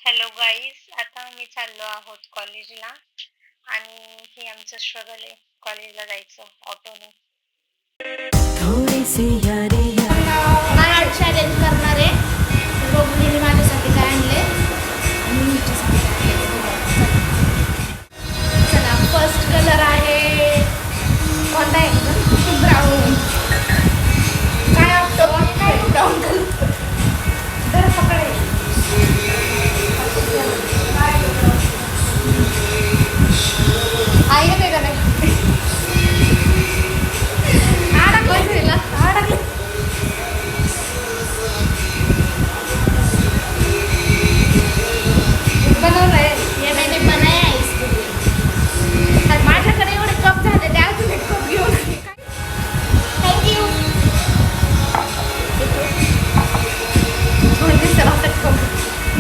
Hello guys, आता आम्ही चाललो आहोत कॉलेजला आणि हे आमचं स्ट्रगल आहे कॉलेजला जायचं ऑटोने. मला चॅलेंज करणार आहे. रोहिणीने माझ्यासाठी काय आणले आणि मी हिच्यासाठी काय आणले. चला, फर्स्ट कलर आहे कोणता आहे? ब्राऊन. काय वाटतं? ब्राऊन कलर जरा पकडे. आहे का नाही? अडकलं तिला, अडकलं. बनवलंय ये मैंने बनाया है इसके लिए. माझ्याकडे एवढे कप झाले ते अजून एक कप घेऊन thank you.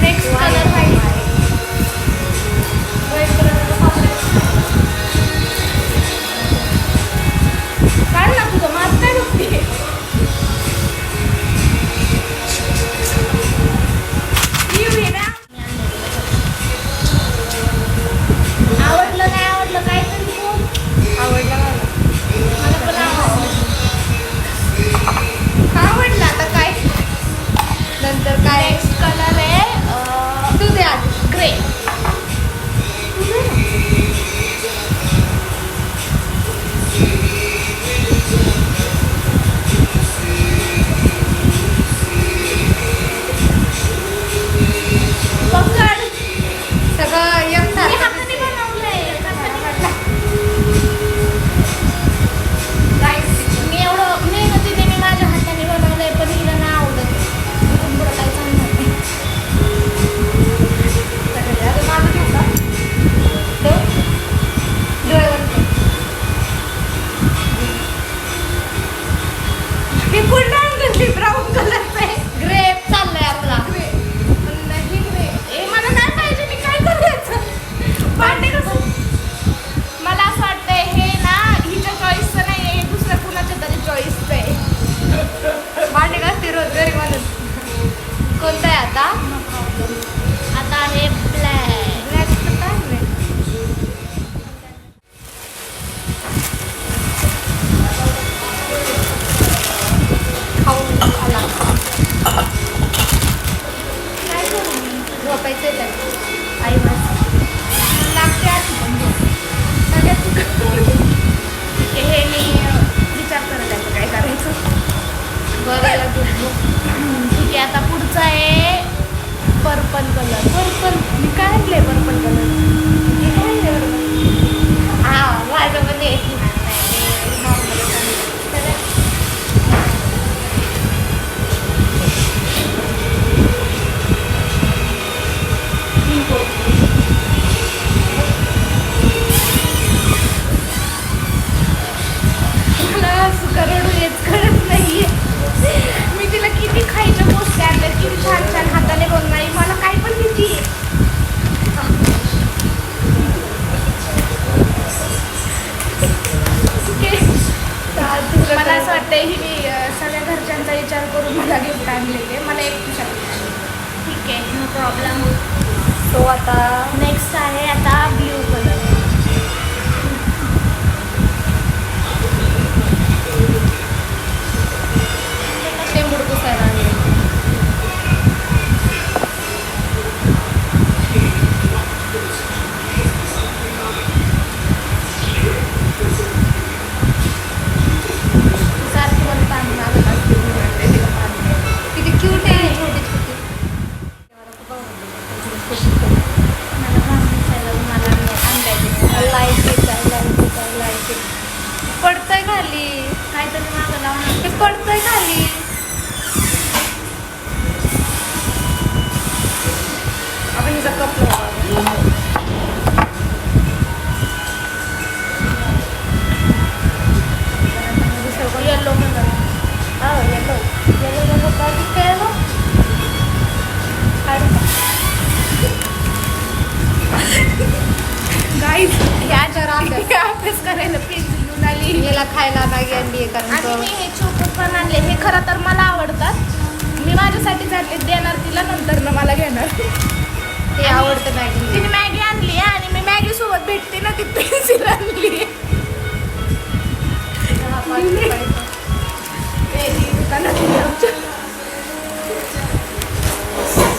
Next colour white. White colour काढ ना तुझं माझं काय बघते. आवडलं नाही आवडलं काय तरी बोल. आवडलं मला पण आवडलं. आता काय नंतर काय नेक्स्ट कलर आहे तू दे आधी ग्रे. पकड सगळं एक हाताने बनवलंय. मी एवढं मेहनतीने मी माझ्या हाताने बनवलंय पण हिला नाही आवडत. इथून पुढं काय चालणार नाही. आता माझं घेऊ का? हे पुढे आणली ब्राऊन कलरचं आहे. ग्रेप चाललंय आपला. ए मला नाही पाहिजे. मी काय करायचं? भांडे कसं? मला असं वाटतंय हे ना हिच्या चॉईसचं नाही आहे, हे दुसऱ्या कुणाच्या तरी चॉईसचं आहे. भांडे घासते रोज घरी म्हणून. कोणतं आहे आता? आता आहे ब्लॅक. ब्लॅकचं काय नाही. खाऊन आला. काय करू मी? झोपायचं आहे त्यात. आई माझी लागते आधी पण झोप. सगळ्यात हे मी विचार करत आहे काय करायचं. बरं ठीक आहे. आता पुढचं आहे पर्पल कलर. पर्पल मी काय आणलंय पर्पल कलर? हे काय आहे बरोबर? हां माझं पण आहे. करोडू येत कळत नाहीये. मी तिला किती खायच्या गोष्टी आणल्या, किती छान छान हाताने बनवाई. मला काय पण भीती. मला असं वाटतंय ही मी सगळ्या घरच्यांचा विचार करून मला गिफ्ट आणलेले. मला एक ठीक आहे, नो प्रॉब्लेम. तो आता नेक्स्ट आहे आता ब्ल्यू कलर. किती क्यूट आहे छोटे छोटे. पडतंय खाली काहीतरी मागं लावणार. ते पडतंय खाली. आपण हिचा cup yellow colour. Yellow yellow yellow काय येलो गाईज ह्या जरा अभ्यास करायला पेज घेऊन आली. याला खायला नाही आणली कारण मी हे चोको पण आणले. हे खरं तर मला आवडतात. मी माझ्यासाठी जाते देणार तिला, नंतर ना मला घेणार. ते मॅगी. तिने मॅगी आणली आणि मी मॅगी सोबत भेटते ना ती पेन्सिल आणली.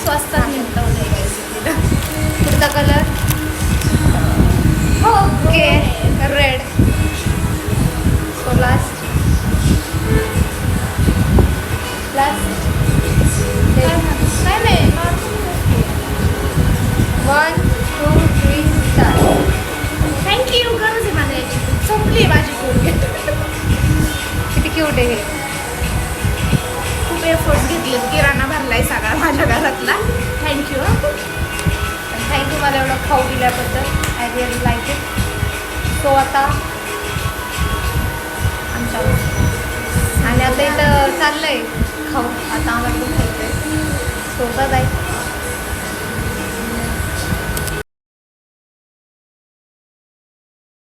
स्वस्तात मिळतं पुढचा colour okay red. So last काय नाही 1 2 3 4. थँक्यू. गरज आहे मला याची. संपली माझी पोरगी. किती क्यूट आहे हे. खूप एफर्ट्स घेतलेत. किराणा भरलाय सगळा माझ्या घरातला. थँक्यू. थँक्यू मला एवढं खाऊ दिल्याबद्दल. I really like it. So आता आमच्या आणि आता इथं चाललंय खाऊ. आता आम्हाला खूप खायचं आहे. So bye.